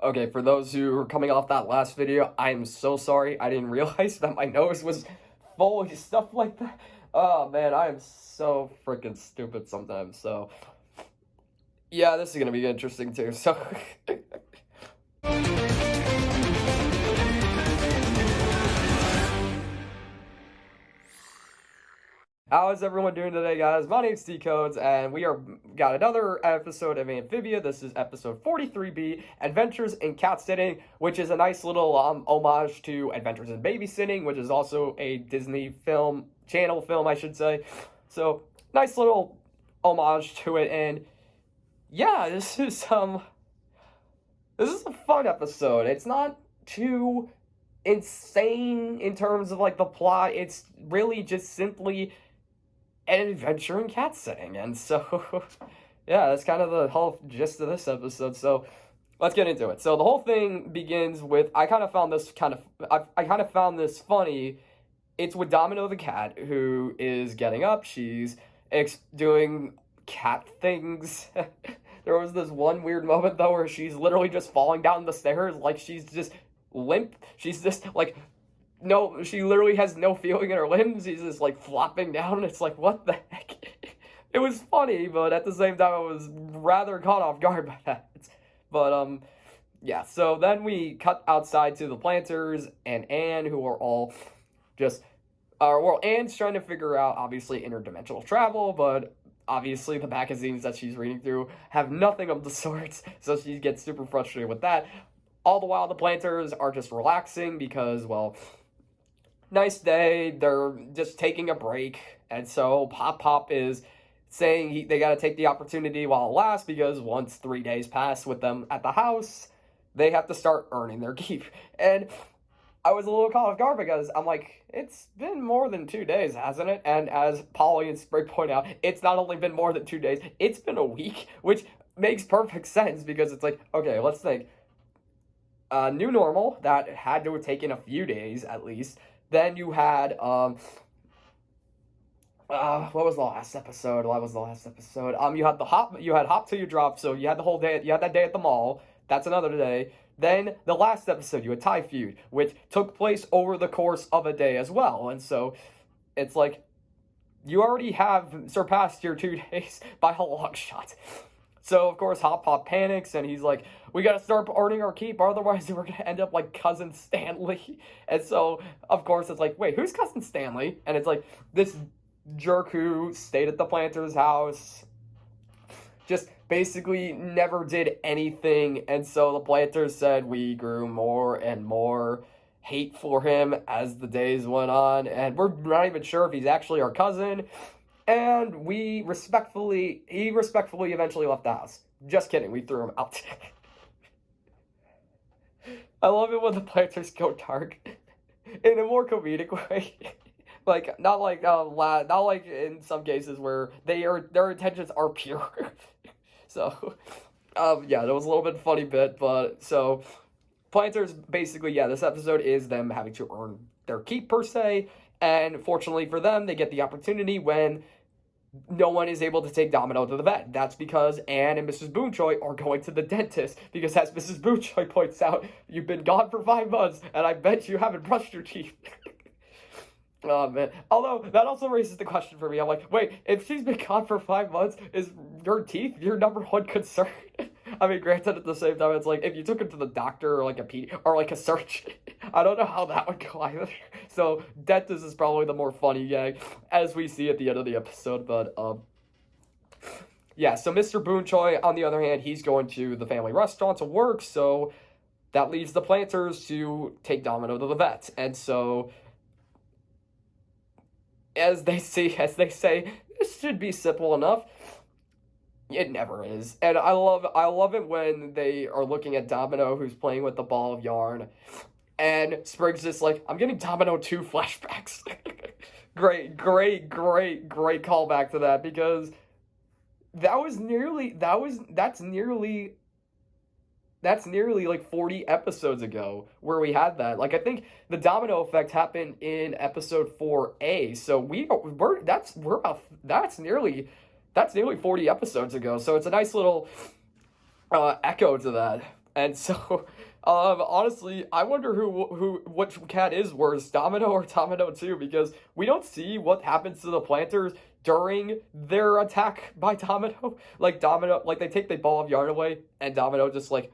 Okay, for those who are coming off that last video, I am so sorry. I didn't realize that my nose was full of stuff like that. Oh man, I am so freaking stupid sometimes. So, yeah, this is gonna be interesting too. So, how is everyone doing today, guys? My name's T-Codes, and got another episode of Amphibia. This is episode 43B, Adventures in Catsitting, which is a nice little homage to Adventures in Babysitting, which is also a Disney channel film, I should say. So, nice little homage to it, and yeah, this is a fun episode. It's not too insane in terms of like the plot. It's really just simply an adventure in cat sitting. And so, yeah, that's kind of the whole gist of this episode. So, let's get into it. So, the whole thing begins with I kind of found this funny. It's with Domino the cat, who is getting up. She's doing cat things. There was this one weird moment, though, where she's literally just falling down the stairs like she's just limp. She's just like, no, she literally has no feeling in her limbs. She's just like flopping down. It's like, what the heck? It was funny, but at the same time, I was rather caught off guard by that. But, yeah, so then we cut outside to the Plantars and Anne, who are all just, well, Anne's trying to figure out, obviously, interdimensional travel, but obviously the magazines that she's reading through have nothing of the sorts, so she gets super frustrated with that. All the while, the Plantars are just relaxing because, well, nice day, they're just taking a break, and so Pop is saying they gotta take the opportunity while it lasts, because once 3 days pass with them at the house, they have to start earning their keep. And I was a little caught off guard because I'm like, it's been more than 2 days, hasn't it? And as Polly and Sprig point out, it's not only been more than 2 days, it's been a week, which makes perfect sense because it's like, okay, let's think. New normal, that had to have taken a few days at least. Then you had, what was the last episode? You had hop till you drop, so you had the whole day, you had that day at the mall. That's another day. Then the last episode, you had Thai Feud, which took place over the course of a day as well. And so it's like, you already have surpassed your 2 days by a long shot. So, of course, Hop Pop panics, and he's like, we gotta start earning our keep, otherwise we're gonna end up like Cousin Stanley. And so, of course, it's like, wait, who's Cousin Stanley? And it's like, this jerk who stayed at the Planter's house, just basically never did anything, and so the Plantars said we grew more and more hate for him as the days went on, and we're not even sure if he's actually our cousin, and he respectfully eventually left the house. Just kidding, we threw him out. I love it when the Plantars go dark in a more comedic way. Like, not like in some cases where their intentions are pure. So, yeah, that was a little bit funny bit, but so Plantars basically, yeah, this episode is them having to earn their keep per se, and fortunately for them, they get the opportunity when no one is able to take Domino to the vet. That's because Anne and Mrs. Boonchoy are going to the dentist, because as Mrs. Boonchoy points out, you've been gone for 5 months, and I bet you haven't brushed your teeth. Oh, man. Although, that also raises the question for me. I'm like, wait, if she's been gone for 5 months, is your teeth your number one concern? I mean, granted, at the same time, it's like, if you took him to the doctor or like a surgeon, I don't know how that would go either. So, dentist is probably the more funny gag, as we see at the end of the episode, but, yeah, so Mr. Boonchoy, on the other hand, he's going to the family restaurant to work, so that leaves the Plantars to take Domino to the vet, and so as they say, this should be simple enough. It never is. And I love it when they are looking at Domino, who's playing with the ball of yarn, and Sprig's just like, I'm getting Domino 2 flashbacks. Great callback to that, because that's nearly like 40 episodes ago where we had that. Like, I think the domino effect happened in episode 4A. So that's nearly 40 episodes ago. So it's a nice little echo to that. And so, honestly, I wonder which cat is worse, Domino or Domino 2, because we don't see what happens to the Plantars during their attack by Domino. Like, Domino, like, they ball of yarn away, and Domino just, like,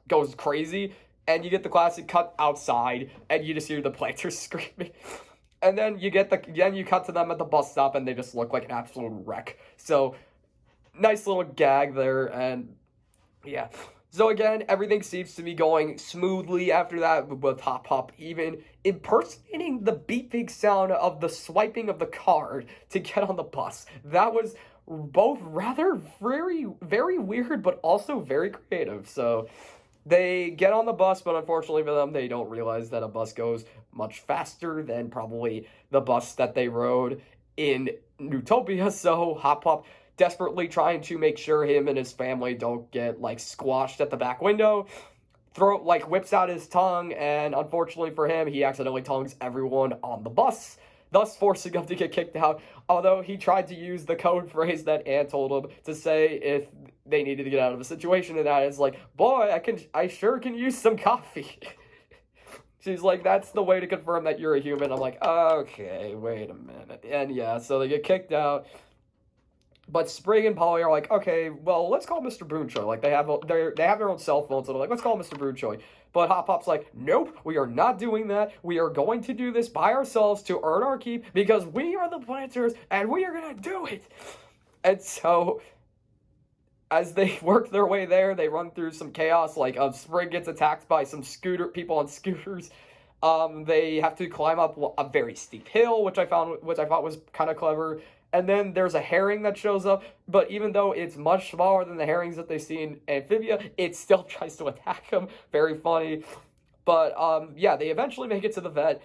goes crazy, and you get the classic cut outside, and you just hear the Plantars screaming. And then you cut to them at the bus stop, and they just look like an absolute wreck. So, nice little gag there, and yeah. So again, everything seems to be going smoothly after that, with Hop Hop even impersonating the beeping sound of the swiping of the card to get on the bus. That was both rather very, very weird, but also very creative. So they get on the bus, but unfortunately for them, they don't realize that a bus goes much faster than probably the bus that they rode in Newtopia. So Hop Hop, desperately trying to make sure him and his family don't get, like, squashed at the back window, whips out his tongue, and unfortunately for him, he accidentally tongues everyone on the bus, thus forcing them to get kicked out, although he tried to use the code phrase that Anne told him to say if they needed to get out of a situation, and that is like, boy, I sure can use some coffee. She's like, that's the way to confirm that you're a human. I'm like, okay, wait a minute. And yeah, so they get kicked out. But Sprig and Polly are like, okay, well, let's call Mr. Boonchoy. Like, they have their own cell phones, so they're like, let's call Mr. Boonchoy. But Hop Hop's like, nope, we are not doing that. We are going to do this by ourselves to earn our keep, because we are the Plantars, and we are going to do it. And so, as they work their way there, they run through some chaos. Like, Sprig gets attacked by some people on scooters. They have to climb up a very steep hill, which I thought was kind of clever. And then there's a herring that shows up, but even though it's much smaller than the herrings that they see in Amphibia, it still tries to attack them. Very funny. But yeah, they eventually make it to the vet,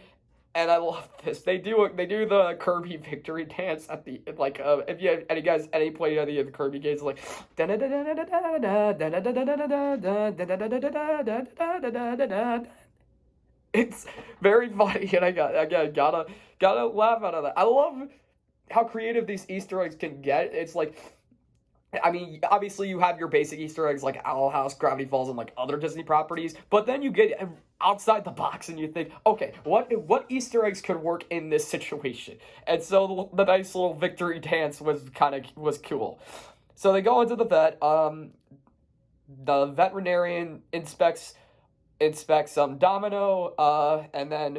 and I love this. They do the Kirby victory dance at the, like, if you have any play any of the Kirby games, like, it's very funny, and I gotta laugh out of that. I love how creative these Easter eggs can get. It's like, I mean, obviously you have your basic Easter eggs like Owl House, Gravity Falls, and like other Disney properties, but then you get outside the box and you think, okay, what Easter eggs could work in this situation? And so the nice little victory dance was cool. So they go into the vet. The veterinarian inspects Domino, and then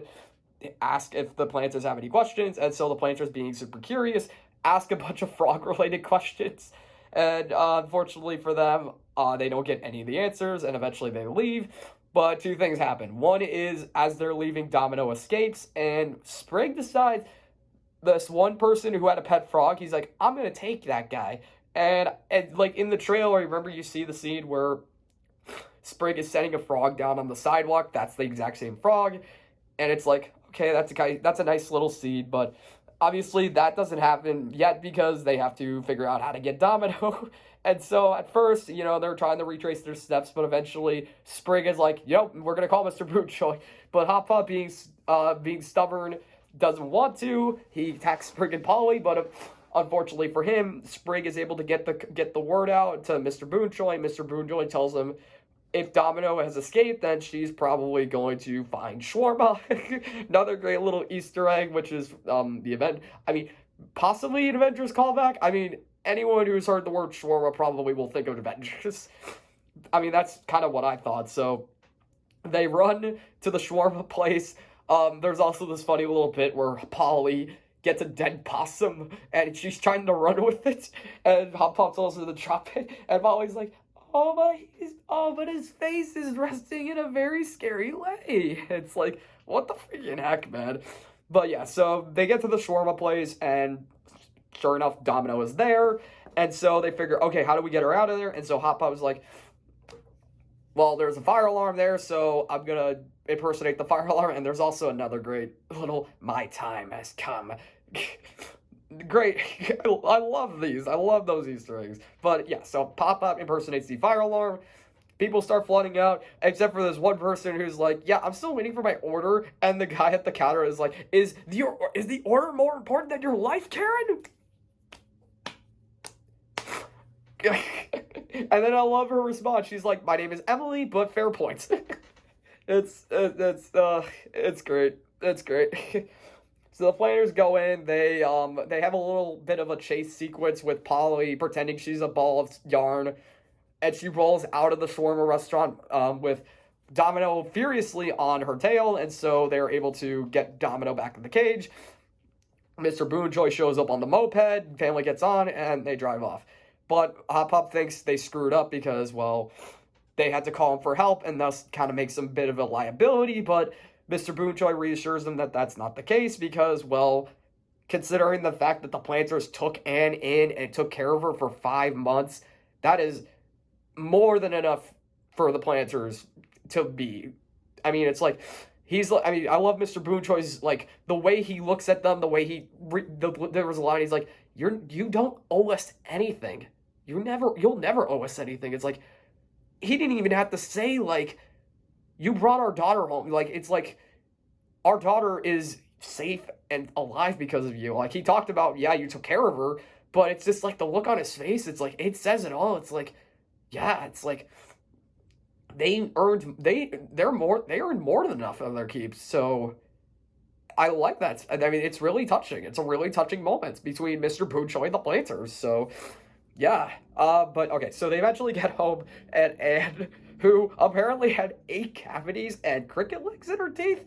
ask if the Plantars have any questions, and so the Plantars, being super curious, ask a bunch of frog-related questions, and unfortunately for them, they don't get any of the answers, and eventually they leave. But two things happen. One is, as they're leaving, Domino escapes, and Sprig decides, this one person who had a pet frog, he's like, I'm gonna take that guy. And like in the trailer, remember you see the scene where Sprig is setting a frog down on the sidewalk. That's the exact same frog, and it's like, okay, that's a nice little seed, but obviously that doesn't happen yet because they have to figure out how to get Domino. And so at first, they're trying to retrace their steps, but eventually Sprig is like, yep, we're going to call Mr. Boonchoy. But Hop Hop, being stubborn, doesn't want to. He attacks Sprig and Polly, but unfortunately for him, Sprig is able to get the word out to Mr. Boonchoy. Mr. Boonchoy tells him, if Domino has escaped, then she's probably going to find Shawarma. Another great little Easter egg, which is the event. I mean, possibly an Avengers callback. I mean, anyone who's heard the word Shawarma probably will think of Avengers. I mean, that's kind of what I thought. So they run to the Shawarma place. There's also this funny little bit where Polly gets a dead possum, and she's trying to run with it, and Hop Hop tells her to drop it, and Polly's like, but his face is resting in a very scary way. It's like, what the freaking heck, man? But yeah, so they get to the shawarma place, and sure enough, Domino is there, and so they figure, okay, how do we get her out of there? And so Hop Hop was like, well, there's a fire alarm there, so I'm gonna impersonate the fire alarm, and there's also another great little, my time has come. Great. I love these. I love those Easter eggs. But yeah, so Pop-Up impersonates the fire alarm. People start flooding out, except for this one person who's like, yeah, I'm still waiting for my order. And the guy at the counter is like, is the order more important than your life, Karen? And then I love her response. She's like, "My name is Emily, but fair points." It's great. It's great. So the Plantars go in. They have a little bit of a chase sequence with Polly pretending she's a ball of yarn, and she rolls out of the shawarma restaurant with Domino furiously on her tail, and so they're able to get Domino back in the cage. Mr. Boonchoy shows up on the moped, family gets on, and they drive off. But Hop Pop thinks they screwed up because, well, they had to call him for help, and thus kind of makes him a bit of a liability, but Mr. Boonchoy reassures them that that's not the case because, well, considering the fact that the Plantars took Anne in and took care of her for 5 months, that is more than enough for the Plantars to be. I mean, it's like, I love Mr. Boonchoy's, like, the way he looks at them, the way there was a line, he's like, you don't owe us anything. You'll never owe us anything. It's like, he didn't even have to say, like, you brought our daughter home. Like, it's like, our daughter is safe and alive because of you. Like, he talked about, yeah, you took care of her, but it's just, like, the look on his face, it's like, it says it all. It's like, yeah, it's like, they earned more than enough of their keeps. So I like that. I mean, it's really touching. It's a really touching moment between Mr. Boonchoy and the Plantars. So yeah. But okay, so they eventually get home, and Anne, who apparently had 8 cavities and cricket legs in her teeth.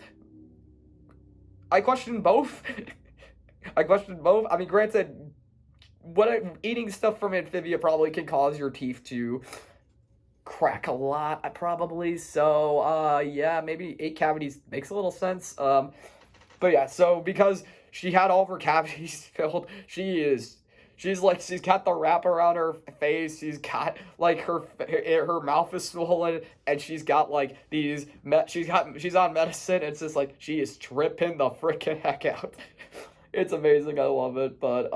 I question both. I mean, granted, eating stuff from Amphibia probably can cause your teeth to crack a lot, probably. So, yeah, maybe 8 cavities makes a little sense. But yeah, so because she had all of her cavities filled, she's got the wrap around her face. She's got, like, her mouth is swollen, and she's got, like, she's on medicine. It's just like she is tripping the freaking heck out. It's amazing. I love it. But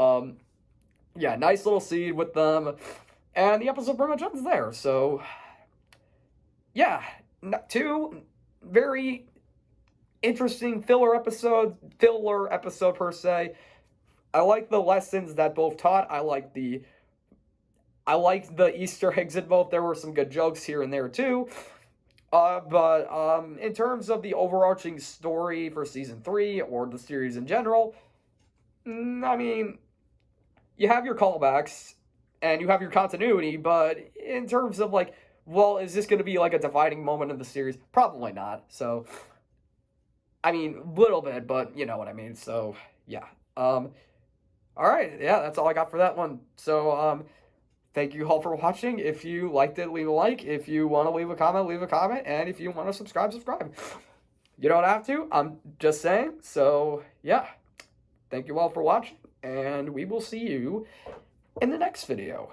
yeah, nice little scene with them. And the episode pretty much ends there. So, yeah, 2 very interesting filler episode per se. I like the lessons that both taught. I liked the Easter eggs in both. There were some good jokes here and there too. But in terms of the overarching story for season 3 or the series in general, I mean, you have your callbacks and you have your continuity, but in terms of, like, well, is this going to be like a dividing moment in the series? Probably not. So, I mean, little bit, but you know what I mean. So, yeah. All right. Yeah, that's all I got for that one. So, thank you all for watching. If you liked it, leave a like. If you want to leave a comment, leave a comment. And if you want to subscribe. You don't have to. I'm just saying. So, yeah. Thank you all for watching, and we will see you in the next video.